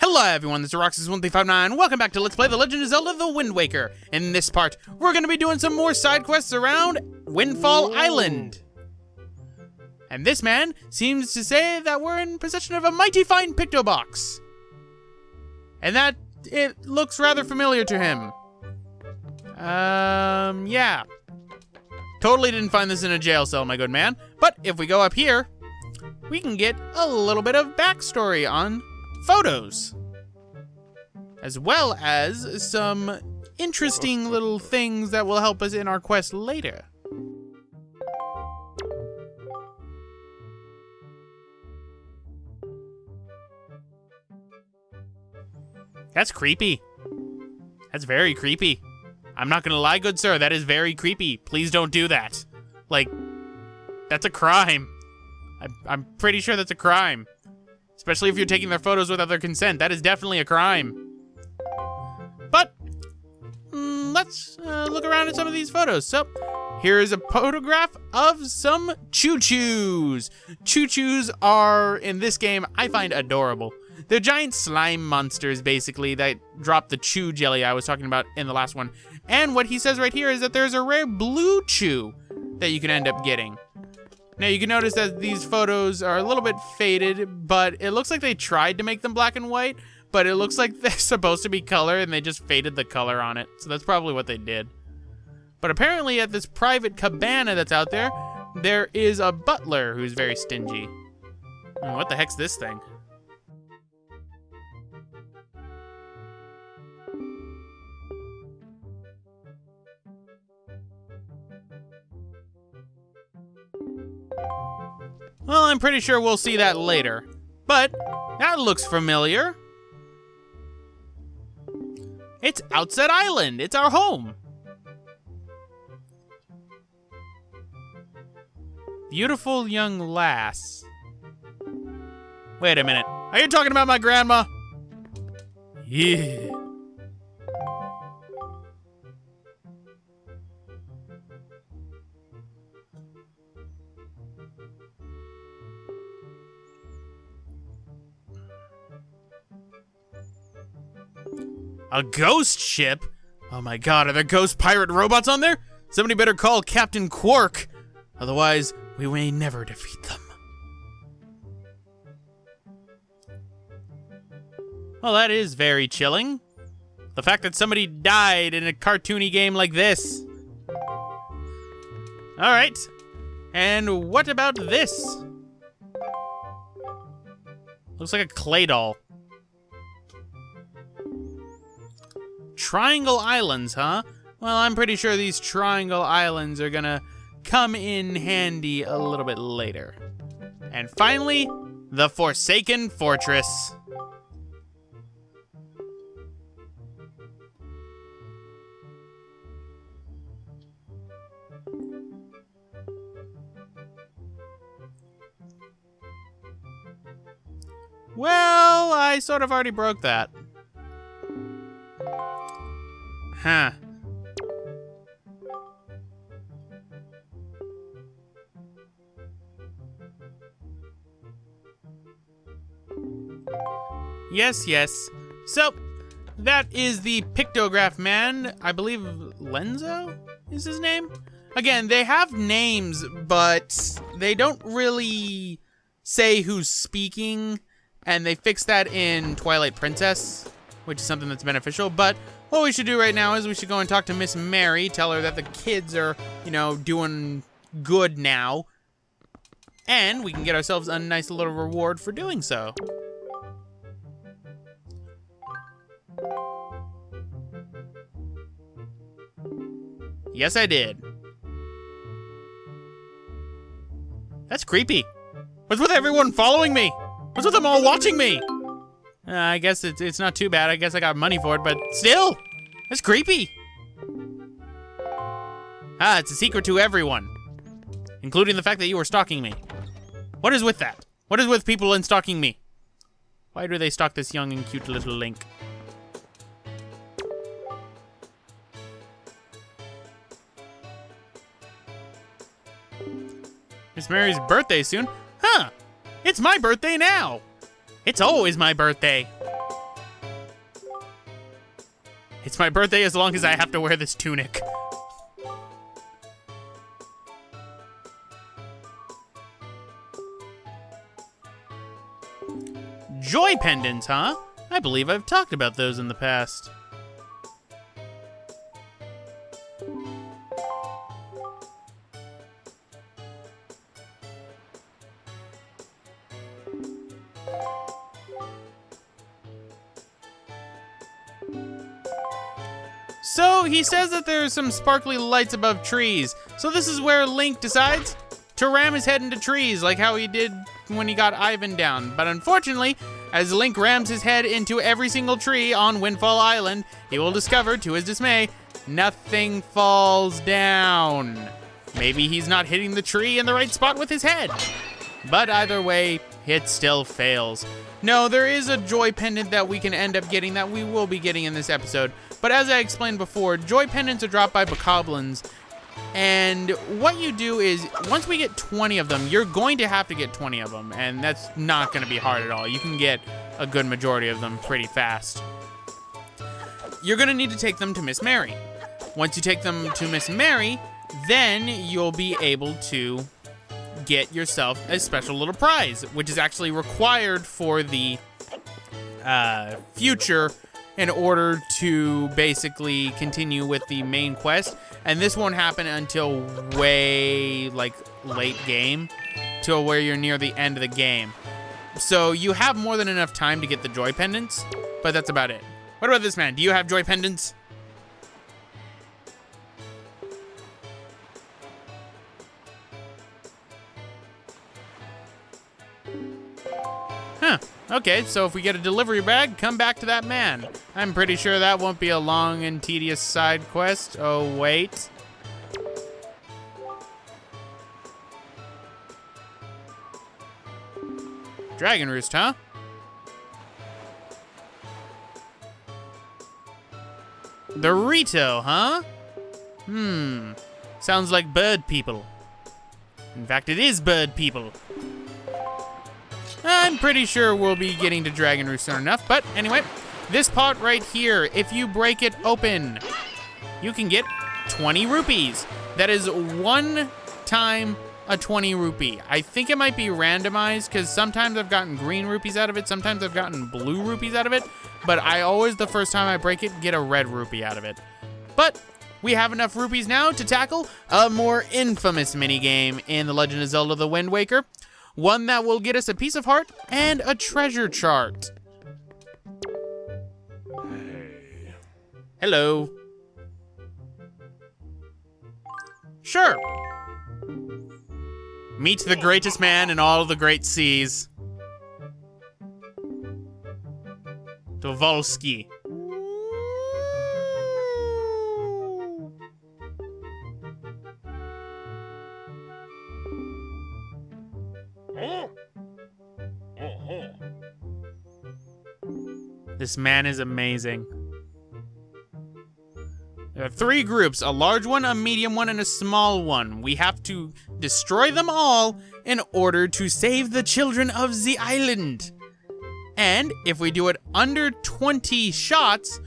Hello everyone, this is Roxas1359. Welcome back to Let's Play The Legend of Zelda The Wind Waker. In this part, we're going to be doing some more side quests around Windfall Island. And this man seems to say that we're in possession of a mighty fine picto box. And that it looks rather familiar to him. Yeah. Totally didn't find this in a jail cell, my good man. But if we go up here, we can get a little bit of backstory on photos, as well as some interesting little things that will help us in our quest later. That's creepy. That's very creepy. I'm not gonna lie, good sir, that is very creepy. Please don't do that. Like, that's a crime. I'm pretty sure that's a crime. Especially if you're taking their photos without their consent. That is definitely a crime. But, let's look around at some of these photos. So, here is a photograph of some choo-choos. Choo-choos are, in this game, I find adorable. They're giant slime monsters, basically, that drop the chew jelly I was talking about in the last one. And what he says right here is that there's a rare blue chew that you can end up getting. Now, you can notice that these photos are a little bit faded, but it looks like they tried to make them black and white, but it looks like they're supposed to be color, and they just faded the color on it. So that's probably what they did. But apparently at this private cabana that's out there, there is a butler who's very stingy. What the heck's this thing? Well, I'm pretty sure we'll see that later. But that looks familiar. It's Outset Island. It's our home. Beautiful young lass. Wait a minute. Are you talking about my grandma? Yeah. A ghost ship? Oh my god, are there ghost pirate robots on there? Somebody better call Captain Quark. Otherwise, we may never defeat them. Well, that is very chilling. The fact that somebody died in a cartoony game like this. Alright. And what about this? Looks like a clay doll. Triangle Islands, huh? Well, I'm pretty sure these Triangle Islands are gonna come in handy a little bit later. And finally, the Forsaken Fortress. Well, I sort of already broke that. Huh. Yes, yes. So, that is the pictograph man. I believe Lenzo is his name? Again, they have names, but they don't really say who's speaking, and they fixed that in Twilight Princess, which is something that's beneficial, but what we should do right now is we should go and talk to Miss Mary, tell her that the kids are, you know, doing good now. And we can get ourselves a nice little reward for doing so. Yes, I did. That's creepy. What's with everyone following me? What's with them all watching me? I guess it's not too bad. I guess I got money for it, but still, that's creepy. Ah, it's a secret to everyone, including the fact that you were stalking me. What is with that? What is with people and stalking me? Why do they stalk this young and cute little Link? Miss Mary's birthday soon? Huh, it's my birthday now. It's always my birthday. It's my birthday as long as I have to wear this tunic. Joy pendants, huh? I believe I've talked about those in the past. So, he says that there are some sparkly lights above trees. So this is where Link decides to ram his head into trees, like how he did when he got Ivan down. But unfortunately, as Link rams his head into every single tree on Windfall Island, he will discover, to his dismay, nothing falls down. Maybe he's not hitting the tree in the right spot with his head. But either way, it still fails. No, there is a joy pendant that we can end up getting that we will be getting in this episode. But as I explained before, joy pendants are dropped by bokoblins. And what you do is, once we get 20 of them, you're going to have to get 20 of them. And that's not going to be hard at all. You can get a good majority of them pretty fast. You're going to need to take them to Miss Mary. Once you take them to Miss Mary, then you'll be able to get yourself a special little prize, which is actually required for the future in order to basically continue with the main quest. And this won't happen until way, like, late game, till where you're near the end of the game. So you have more than enough time to get the joy pendants, but that's about it. What about this man? Do you have joy pendants? Huh. Okay, so if we get a delivery bag, come back to that man. I'm pretty sure that won't be a long and tedious side quest. Oh, wait. Dragon Roost, huh? The Rito, huh? Sounds like bird people. In fact, it is bird people. I'm pretty sure we'll be getting to Dragon Roost soon enough, but anyway, this pot right here, if you break it open, you can get 20 rupees. That is one time a 20 rupee. I think it might be randomized because sometimes I've gotten green rupees out of it, sometimes I've gotten blue rupees out of it, but I always, the first time I break it, get a red rupee out of it. But we have enough rupees now to tackle a more infamous minigame in The Legend of Zelda: The Wind Waker. One that will get us a piece of heart and a treasure chart. Hey. Hello. Sure. Meet the greatest man in all the great seas. Tovolsky. This man is amazing. There are 3 groups, a large one, a medium one, and a small one. We have to destroy them all in order to save the children of the island. And if we do it under 20 shots,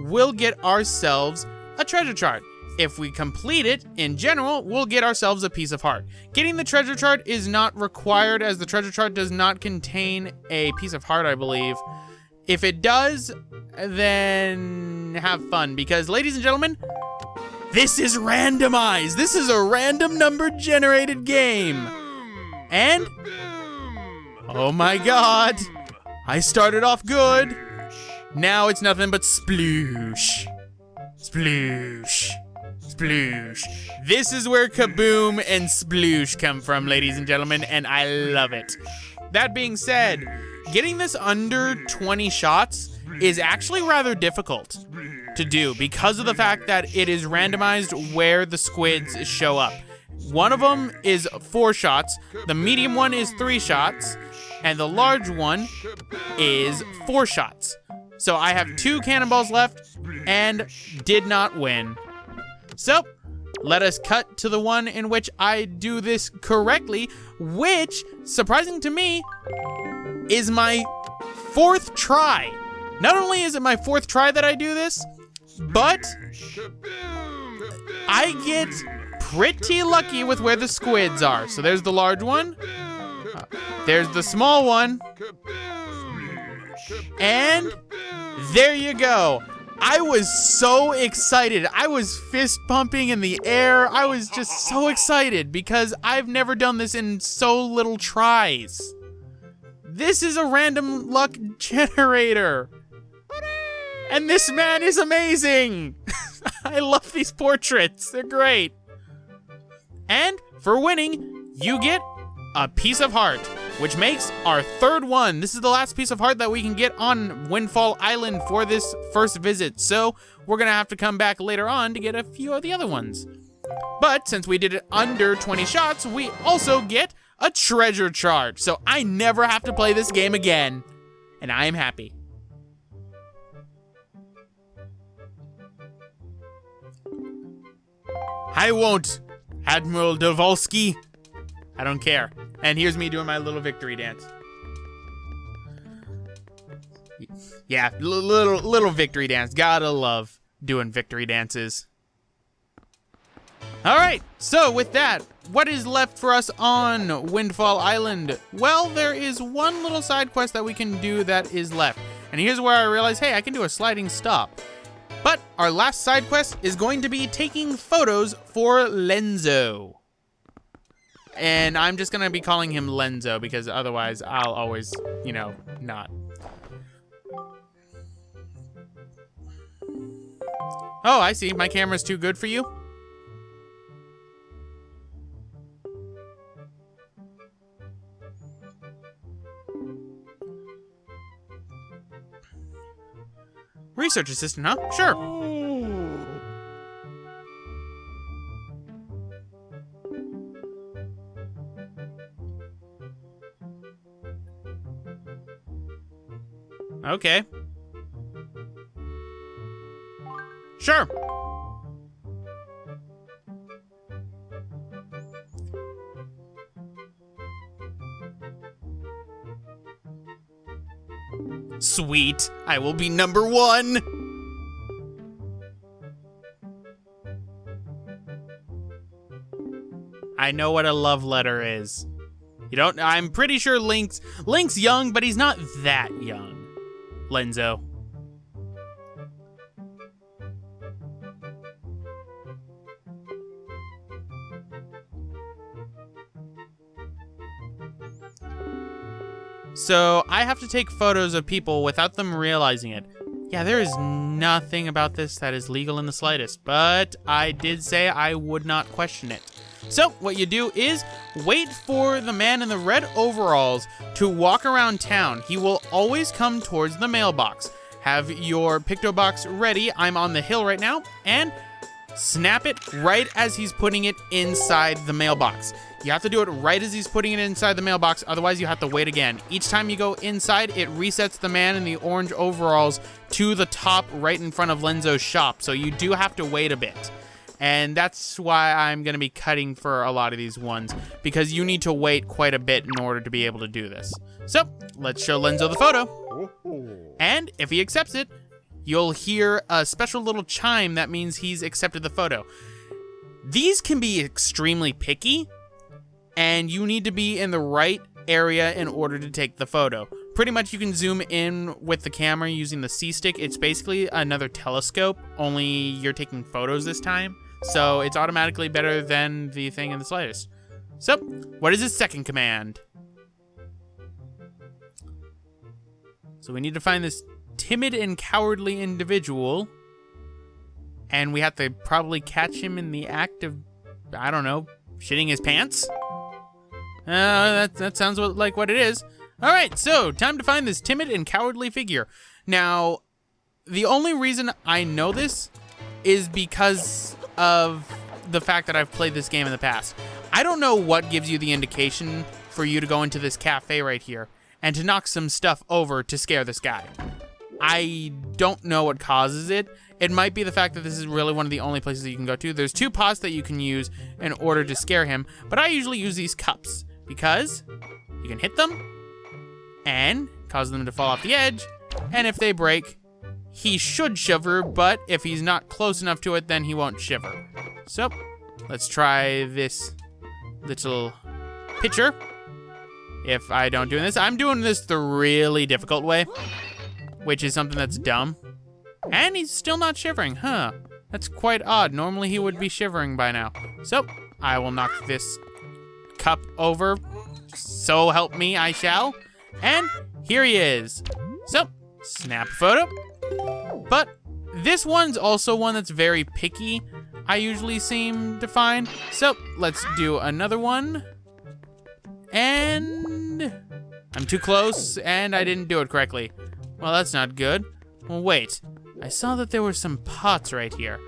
we'll get ourselves a treasure chart. If we complete it, in general, we'll get ourselves a piece of heart. Getting the treasure chart is not required, as the treasure chart does not contain a piece of heart, I believe. If it does, then have fun, because, ladies and gentlemen, this is randomized. This is a random number generated game. And, oh my god, I started off good. Now it's nothing but sploosh. Sploosh. Sploosh. This is where kaboom and sploosh come from, ladies and gentlemen, and I love it. That being said, getting this under 20 shots is actually rather difficult to do because of the fact that it is randomized where the squids show up. One of them is 4 shots, the medium one is 3 shots, and the large one is 4 shots. So I have 2 cannonballs left and did not win. So, let us cut to the one in which I do this correctly, which, surprising to me, is my 4th try. Not only is it my 4th try that I do this, but I get pretty lucky with where the squids are. So there's the large one, there's the small one, and there you go. I was so excited. I was fist pumping in the air. I was just so excited because I've never done this in so little tries. This is a random luck generator. And this man is amazing. I love these portraits. They're great. And for winning, you get a piece of heart, which makes our third one. This is the last piece of heart that we can get on Windfall Island for this first visit. So we're gonna have to come back later on to get a few of the other ones. But since we did it under 20 shots, we also get a treasure chart. So I never have to play this game again. And I am happy. I won't, Admiral Dovolsky. I don't care. And here's me doing my little victory dance. Yeah, little victory dance. Gotta love doing victory dances. All right, so with that, what is left for us on Windfall Island? Well, there is one little side quest that we can do that is left. And here's where I realize, hey, I can do a sliding stop. But our last side quest is going to be taking photos for Lenzo. And I'm just gonna be calling him Lenzo because otherwise I'll always, you know, not. Oh, I see. My camera's too good for you? Research assistant, huh? Sure. Okay. Sure. Sweet. I will be number one. I know what a love letter is. You don't, I'm pretty sure Link's young, but he's not that young. Lenzo. So I have to take photos of people without them realizing it. Yeah, there is nothing about this that is legal in the slightest, but I did say I would not question it. So what you do is wait for the man in the red overalls to walk around town. He will always come towards the mailbox. Have your picto box ready. I'm on the hill right now, and snap it right as he's putting it inside the mailbox. You have to do it right as he's putting it inside the mailbox, otherwise you have to wait again. Each time you go inside, it resets the man in the orange overalls to the top right in front of Lenzo's shop, so you do have to wait a bit. And that's why I'm gonna be cutting for a lot of these ones, because you need to wait quite a bit in order to be able to do this. So, let's show Lenzo the photo. And if he accepts it, you'll hear a special little chime that means he's accepted the photo. These can be extremely picky, and you need to be in the right area in order to take the photo. Pretty much you can zoom in with the camera using the C-stick. It's basically another telescope, only you're taking photos this time. So it's automatically better than the thing in the slightest. So, what is his second command? So we need to find this timid and cowardly individual. And we have to probably catch him in the act of, I don't know, shitting his pants? That sounds like what it is. All right, so time to find this timid and cowardly figure. Now, the only reason I know this is because of the fact that I've played this game in the past. I don't know what gives you the indication for you to go into this cafe right here and to knock some stuff over to scare this guy. I don't know what causes it. It might be the fact that this is really one of the only places that you can go to. There's 2 pots that you can use in order to scare him, but I usually use these cups because you can hit them and cause them to fall off the edge, and if they break, he should shiver, but if he's not close enough to it, then he won't shiver. So, let's try this little picture. If I don't do this, I'm doing this the really difficult way, which is something that's dumb. And he's still not shivering, huh? That's quite odd. Normally he would be shivering by now. So, I will knock this cup over. So help me, I shall. And here he is. So, snap a photo. But this one's also one that's very picky, I usually seem to find. So, let's do another one. And I'm too close, and I didn't do it correctly. Well, that's not good. Well, wait. I saw that there were some pots right here.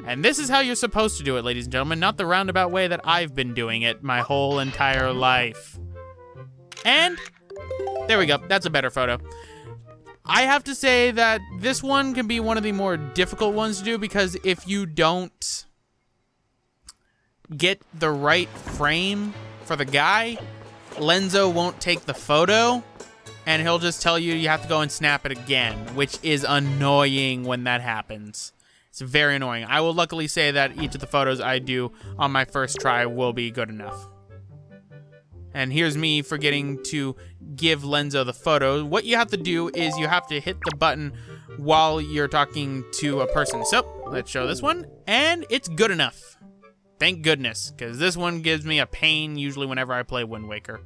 And this is how you're supposed to do it, ladies and gentlemen, not the roundabout way that I've been doing it my whole entire life. And there we go. That's a better photo. I have to say that this one can be one of the more difficult ones to do because if you don't get the right frame for the guy, Lenzo won't take the photo, and he'll just tell you you have to go and snap it again, which is annoying when that happens. It's very annoying. I will luckily say that each of the photos I do on my first try will be good enough. And here's me forgetting to give Lenzo the photo. What you have to do is you have to hit the button while you're talking to a person. So, let's show this one, and it's good enough. Thank goodness, because this one gives me a pain usually whenever I play Wind Waker.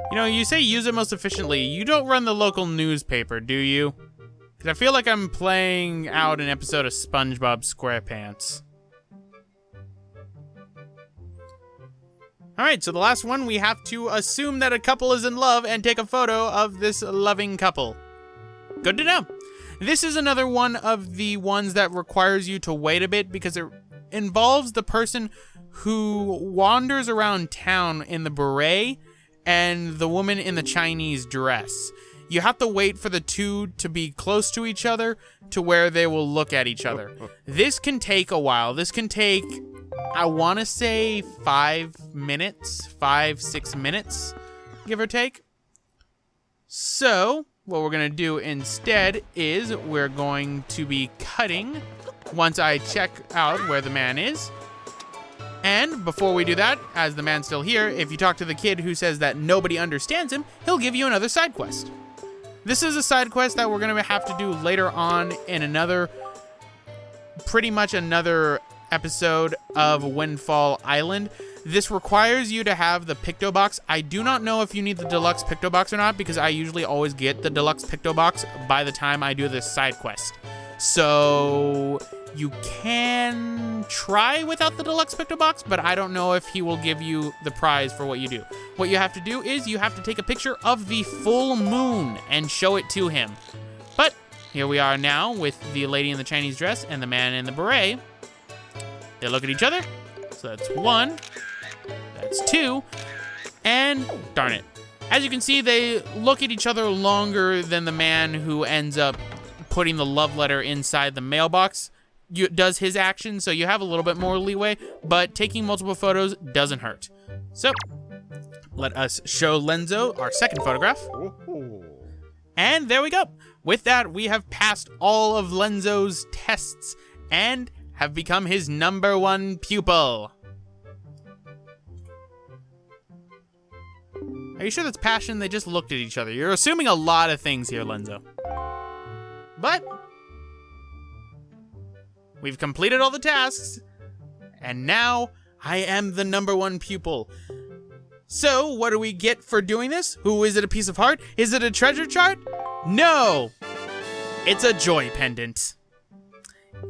You know, you say use it most efficiently. You don't run the local newspaper, do you? Because I feel like I'm playing out an episode of SpongeBob SquarePants. Alright, so the last one, we have to assume that a couple is in love and take a photo of this loving couple. Good to know. This is another one of the ones that requires you to wait a bit because it involves the person who wanders around town in the beret and the woman in the Chinese dress. You have to wait for the two to be close to each other to where they will look at each other. This can take a while. This can take, I want to say 5 minutes, 6 minutes, give or take. So, what we're going to do instead is we're going to be cutting once I check out where the man is. And before we do that, as the man's still here, if you talk to the kid who says that nobody understands him, he'll give you another side quest. This is a side quest that we're going to have to do later on in pretty much another episode of Windfall Island. This requires you to have the Picto Box. I do not know if you need the deluxe Picto Box or not because I usually always get the deluxe Picto Box by the time I do this side quest. So you can try without the deluxe Picto Box, but I don't know if he will give you the prize for what you do. What you have to do is you have to take a picture of the full moon and show it to him. But here we are now with the lady in the Chinese dress and the man in the beret. They look at each other. So that's 1, that's 2, and darn it. As you can see, they look at each other longer than the man who ends up putting the love letter inside the mailbox does his action, so you have a little bit more leeway, but taking multiple photos doesn't hurt. So, let us show Lenzo our second photograph. And there we go. With that, we have passed all of Lenzo's tests and have become his #1 pupil. Are you sure that's passion? They just looked at each other. You're assuming a lot of things here, Lenzo. But we've completed all the tasks, and now I am the #1 pupil. So, what do we get for doing this? Who is it? A piece of heart? Is it a treasure chart? No! It's a joy pendant.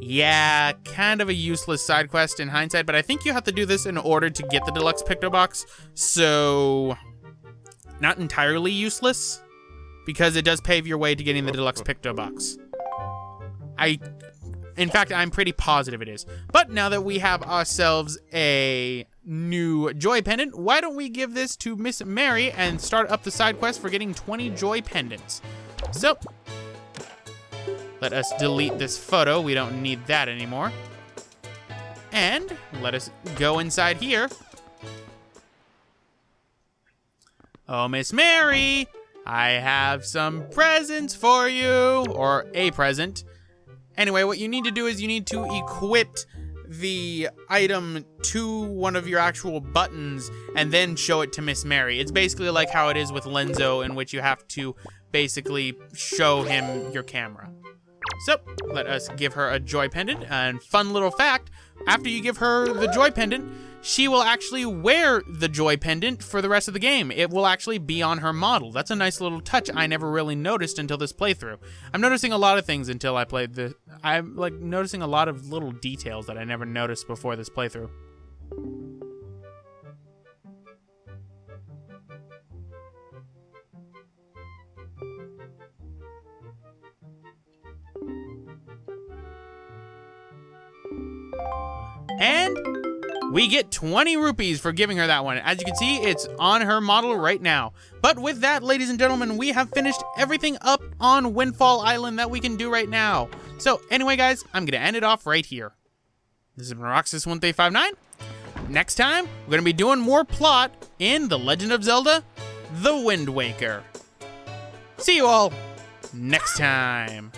Yeah, kind of a useless side quest in hindsight, but I think you have to do this in order to get the deluxe Picto Box, so not entirely useless, because it does pave your way to getting the deluxe Picto Box. In fact, I'm pretty positive it is. But now that we have ourselves a new joy pendant, why don't we give this to Miss Mary and start up the side quest for getting 20 joy pendants. So, let us delete this photo. We don't need that anymore. And let us go inside here. Oh, Miss Mary, I have some presents for you, or a present. Anyway, what you need to do is you need to equip the item to one of your actual buttons and then show it to Miss Mary. It's basically like how it is with Lenzo, in which you have to basically show him your camera. So, let us give her a joy pendant. And fun little fact, after you give her the joy pendant, she will actually wear the joy pendant for the rest of the game. It will actually be on her model. That's a nice little touch I never really noticed until this playthrough. I'm noticing a lot of things until I played this. I'm like noticing a lot of little details that I never noticed before this playthrough. And we get 20 rupees for giving her that one. As you can see, it's on her model right now. But with that, ladies and gentlemen, we have finished everything up on Windfall Island that we can do right now. So anyway, guys, I'm going to end it off right here. This has been Roxas1359. Next time, we're going to be doing more plot in The Legend of Zelda: The Wind Waker. See you all next time.